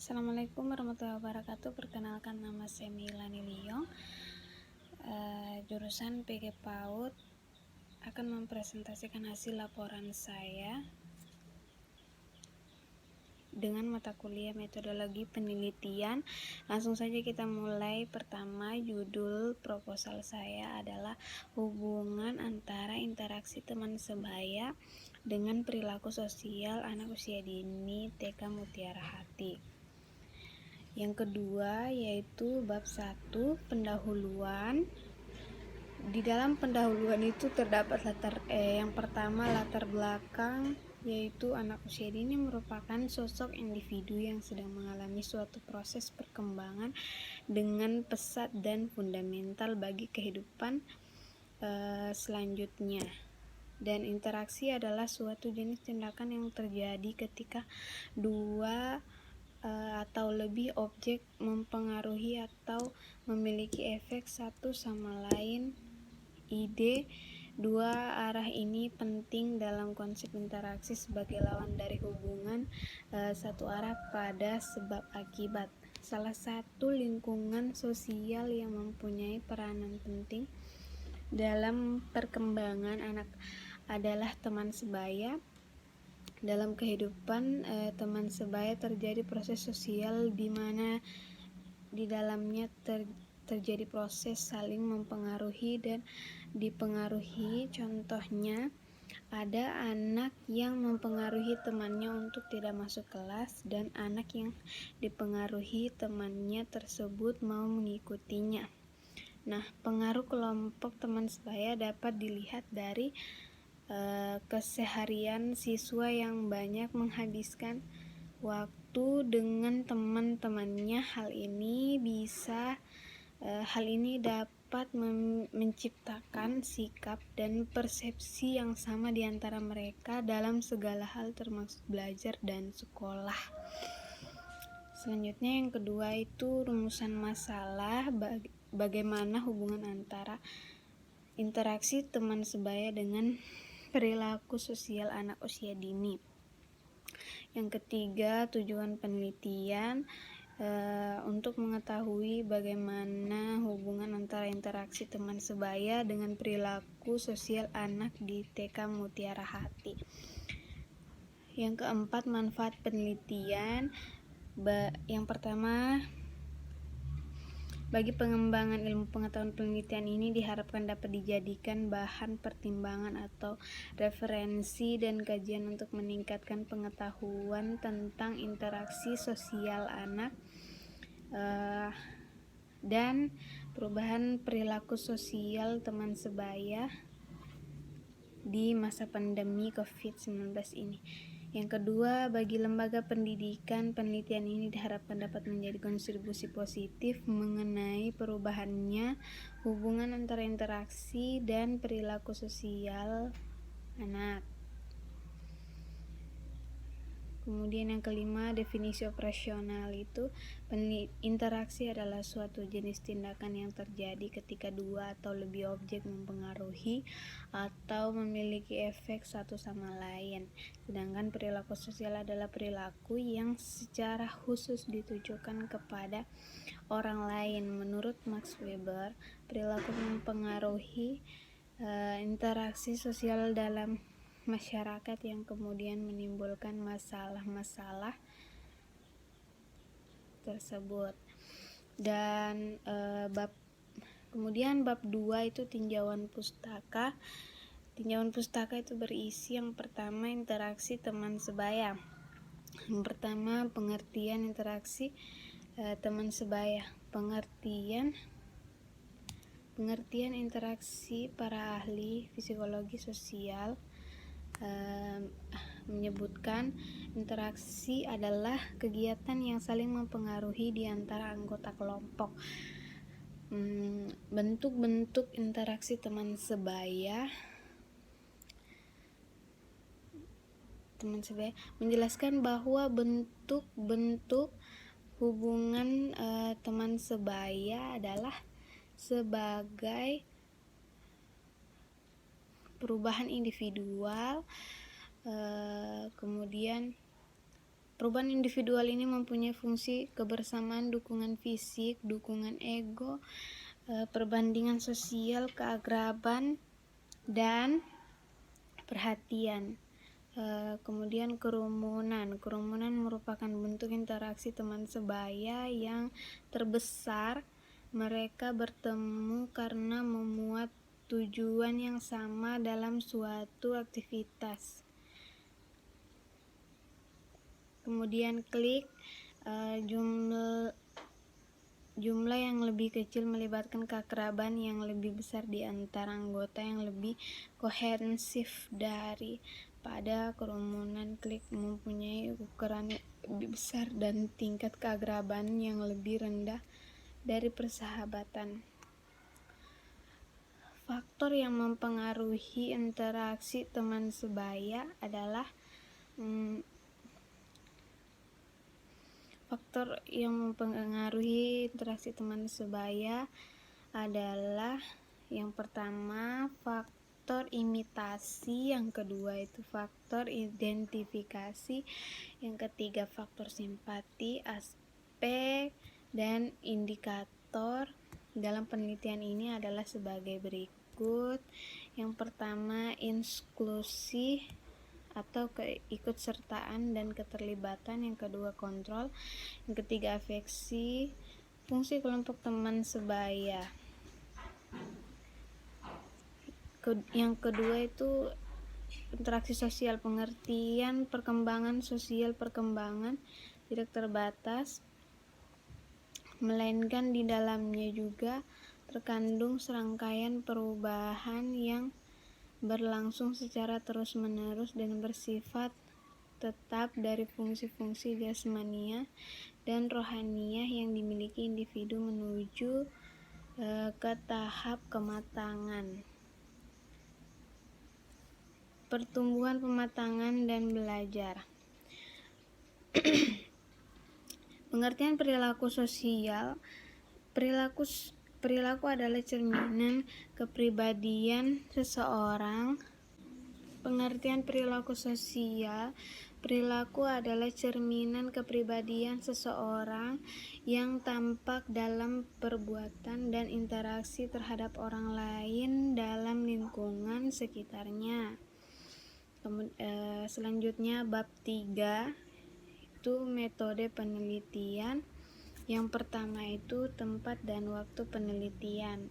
Assalamualaikum warahmatullahi wabarakatuh. Perkenalkan, nama saya Milani Liong, jurusan PG PAUD. Akan mempresentasikan hasil laporan saya dengan mata kuliah metodologi penelitian. Langsung saja kita mulai. Pertama, judul proposal saya adalah hubungan antara interaksi teman sebaya dengan perilaku sosial anak usia dini TK Mutiara Hati. Yang kedua yaitu bab 1, pendahuluan. Di dalam pendahuluan itu terdapat yang pertama latar belakang, yaitu anak usia dini merupakan sosok individu yang sedang mengalami suatu proses perkembangan dengan pesat dan fundamental bagi kehidupan selanjutnya. Dan interaksi adalah suatu jenis tindakan yang terjadi ketika dua atau lebih objek mempengaruhi atau memiliki efek satu sama lain. Ide dua arah ini penting dalam konsep interaksi sebagai lawan dari hubungan satu arah pada sebab akibat. Salah satu lingkungan sosial yang mempunyai peranan penting dalam perkembangan anak adalah teman sebaya. Dalam kehidupan teman sebaya terjadi proses sosial di mana di dalamnya terjadi proses saling mempengaruhi dan dipengaruhi. Contohnya, ada anak yang mempengaruhi temannya untuk tidak masuk kelas dan anak yang dipengaruhi temannya tersebut mau mengikutinya. Nah, pengaruh kelompok teman sebaya dapat dilihat dari keseharian siswa yang banyak menghabiskan waktu dengan teman-temannya. Hal ini dapat menciptakan sikap dan persepsi yang sama di antara mereka dalam segala hal termasuk belajar dan sekolah. Selanjutnya yang kedua itu rumusan masalah, bagaimana hubungan antara interaksi teman sebaya dengan perilaku sosial anak usia dini. Yang ketiga, tujuan penelitian untuk mengetahui bagaimana hubungan antara interaksi teman sebaya dengan perilaku sosial anak di TK Mutiara Hati. Yang keempat, manfaat penelitian. Yang pertama, bagi pengembangan ilmu pengetahuan, penelitian ini diharapkan dapat dijadikan bahan pertimbangan atau referensi dan kajian untuk meningkatkan pengetahuan tentang interaksi sosial anak dan perubahan perilaku sosial teman sebaya di masa pandemi COVID-19 ini. Yang kedua, bagi lembaga pendidikan, penelitian ini diharapkan dapat menjadi kontribusi positif mengenai perubahannya hubungan antara interaksi dan perilaku sosial anak. Kemudian yang kelima, definisi operasional itu interaksi adalah suatu jenis tindakan yang terjadi ketika dua atau lebih objek mempengaruhi atau memiliki efek satu sama lain. Sedangkan perilaku sosial adalah perilaku yang secara khusus ditujukan kepada orang lain. Menurut Max Weber, perilaku mempengaruhi interaksi sosial dalam masyarakat yang kemudian menimbulkan masalah-masalah tersebut. Dan kemudian bab 2 itu tinjauan pustaka. Tinjauan pustaka itu berisi yang pertama, interaksi teman sebaya. Yang pertama, pengertian interaksi teman sebaya. Pengertian interaksi para ahli psikologi sosial menyebutkan interaksi adalah kegiatan yang saling mempengaruhi di antara anggota kelompok. Bentuk-bentuk interaksi teman sebaya menjelaskan bahwa bentuk-bentuk hubungan teman sebaya adalah sebagai perubahan individual, kemudian Perubahan individual ini mempunyai fungsi kebersamaan, dukungan fisik, dukungan ego, perbandingan sosial, keakraban, dan perhatian. Kemudian kerumunan merupakan bentuk interaksi teman sebaya yang terbesar. Mereka bertemu karena memuat tujuan yang sama dalam suatu aktivitas. Kemudian klik, jumlah yang lebih kecil melibatkan keakraban yang lebih besar di antara anggota yang lebih kohensif daripada kerumunan. Klik mempunyai ukuran lebih besar dan tingkat keakraban yang lebih rendah dari persahabatan. Faktor yang mempengaruhi interaksi teman sebaya adalah faktor yang mempengaruhi interaksi teman sebaya adalah yang pertama faktor imitasi, yang kedua itu faktor identifikasi, yang ketiga faktor simpati, aspek, dan indikator dalam penelitian ini adalah sebagai berikut. Yang pertama inklusi atau keikutsertaan dan keterlibatan, yang kedua kontrol, yang ketiga afeksi, fungsi kelompok teman sebaya. Yang kedua itu interaksi sosial, pengertian perkembangan sosial, perkembangan tidak terbatas, melainkan di dalamnya juga terkandung serangkaian perubahan yang berlangsung secara terus-menerus dan bersifat tetap dari fungsi-fungsi jasmania dan rohaniah yang dimiliki individu menuju ke tahap kematangan. Pertumbuhan, pematangan, dan belajar. Pengertian perilaku sosial. Perilaku adalah cerminan kepribadian seseorang. Pengertian perilaku sosial. Perilaku adalah cerminan kepribadian seseorang yang tampak dalam perbuatan dan interaksi terhadap orang lain dalam lingkungan sekitarnya. Selanjutnya bab 3 itu metode penelitian. Yang pertama itu tempat dan waktu penelitian.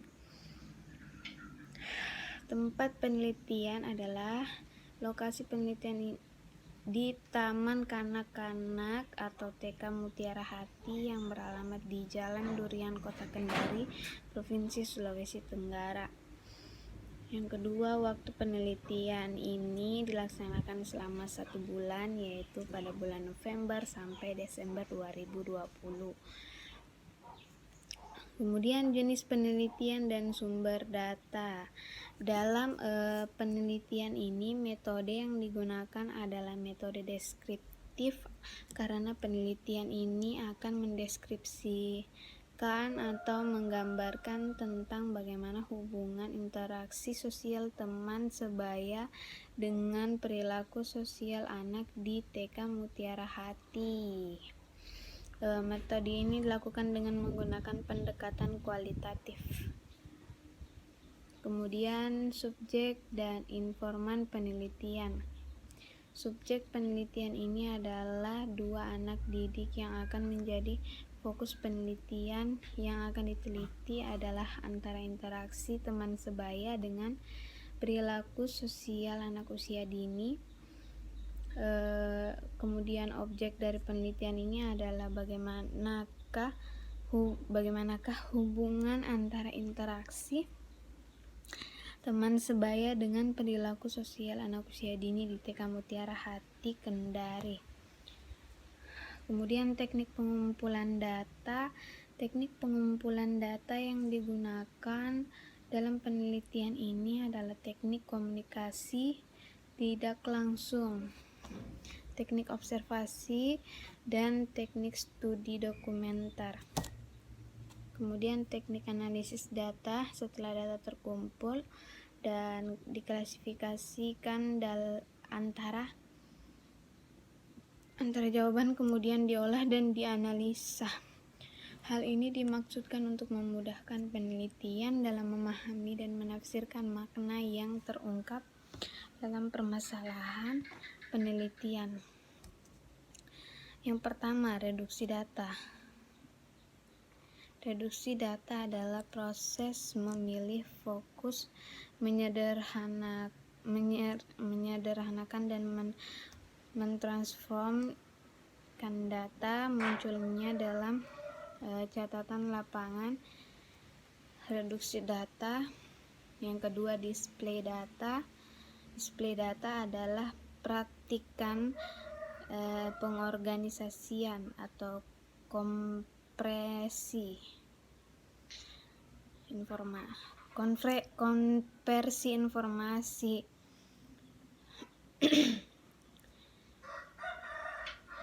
Tempat penelitian adalah lokasi penelitian di Taman Kanak-kanak atau TK Mutiara Hati yang beralamat di Jalan Durian, Kota Kendari, Provinsi Sulawesi Tenggara. Yang kedua, waktu penelitian ini dilaksanakan selama 1 bulan, yaitu pada bulan November sampai Desember 2020. Kemudian jenis penelitian dan sumber data. Dalam penelitian ini, metode yang digunakan adalah metode deskriptif karena penelitian ini akan mendeskripsikan atau menggambarkan tentang bagaimana hubungan interaksi sosial teman sebaya dengan perilaku sosial anak di TK Mutiara Hati. Metode ini dilakukan dengan menggunakan pendekatan kualitatif. Kemudian subjek dan informan penelitian. Subjek penelitian ini adalah 2 anak didik yang akan menjadi fokus penelitian. Yang akan diteliti adalah antara interaksi teman sebaya dengan perilaku sosial anak usia dini. Kemudian objek dari penelitian ini adalah bagaimanakah hubungan antara interaksi teman sebaya dengan perilaku sosial anak usia dini di TK Mutiara Hati, Kendari. Kemudian teknik pengumpulan data. Teknik pengumpulan data yang digunakan dalam penelitian ini adalah teknik komunikasi tidak langsung, teknik observasi, dan teknik studi dokumenter. Kemudian teknik analisis data. Setelah data terkumpul dan diklasifikasikan antara Antara jawaban kemudian diolah dan dianalisa. Hal ini dimaksudkan untuk memudahkan penelitian dalam memahami dan menafsirkan makna yang terungkap dalam permasalahan penelitian. Yang pertama, reduksi data. Reduksi data adalah proses memilih, fokus, menyederhanakan dan mentransformkan data munculnya dalam catatan lapangan. Reduksi data. Yang kedua, display data. Display data adalah praktikan pengorganisasian atau konversi informasi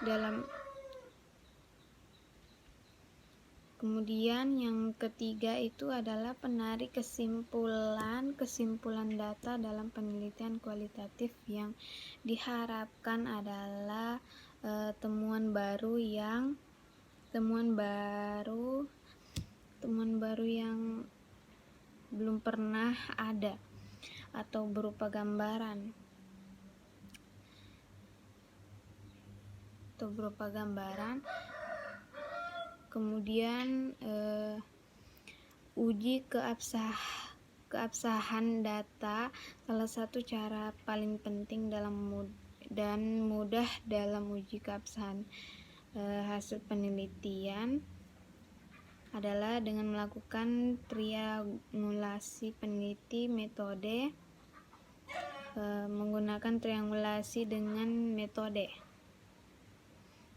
dalam. Kemudian yang ketiga itu adalah penarik kesimpulan data dalam penelitian kualitatif. Yang diharapkan adalah temuan baru yang belum pernah ada atau berupa gambaran Kemudian uji keabsahan data. Salah satu cara paling penting dan mudah dalam uji keabsahan hasil penelitian adalah dengan melakukan triangulasi peneliti. Metode menggunakan triangulasi dengan metode.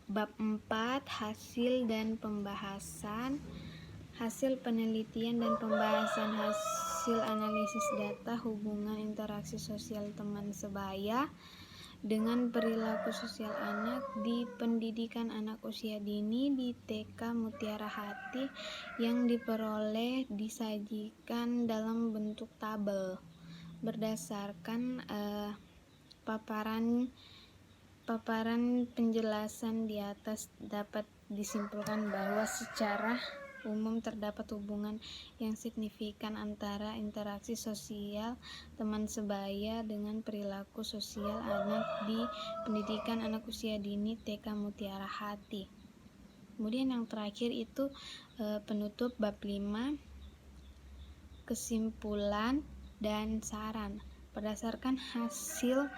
Bab 4, hasil dan pembahasan. Hasil penelitian dan pembahasan hasil analisis data hubungan interaksi sosial teman sebaya dengan perilaku sosial anak di pendidikan anak usia dini di TK Mutiara Hati yang diperoleh disajikan dalam bentuk tabel. Berdasarkan paparan penjelasan di atas dapat disimpulkan bahwa secara umum terdapat hubungan yang signifikan antara interaksi sosial teman sebaya dengan perilaku sosial anak di pendidikan anak usia dini TK Mutiara Hati. Kemudian yang terakhir itu penutup bab 5, kesimpulan dan saran. Berdasarkan hasil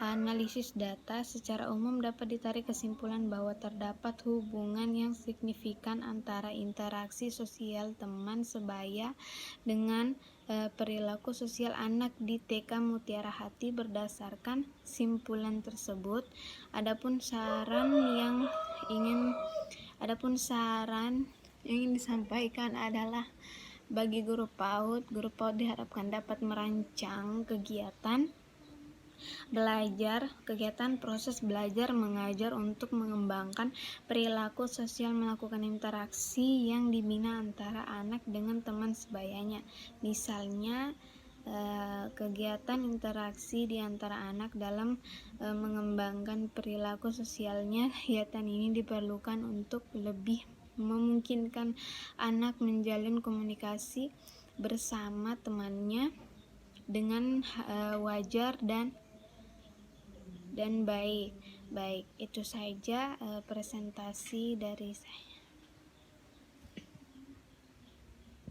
analisis data, secara umum dapat ditarik kesimpulan bahwa terdapat hubungan yang signifikan antara interaksi sosial teman sebaya dengan perilaku sosial anak di TK Mutiara Hati. Berdasarkan simpulan tersebut, adapun saran yang ingin disampaikan adalah bagi guru PAUD diharapkan dapat merancang kegiatan proses belajar mengajar untuk mengembangkan perilaku sosial, melakukan interaksi yang dibina antara anak dengan teman sebayanya. Misalnya kegiatan interaksi di antara anak dalam mengembangkan perilaku sosialnya. Kegiatan ini diperlukan untuk lebih memungkinkan anak menjalin komunikasi bersama temannya dengan wajar dan baik. Itu saja presentasi dari saya.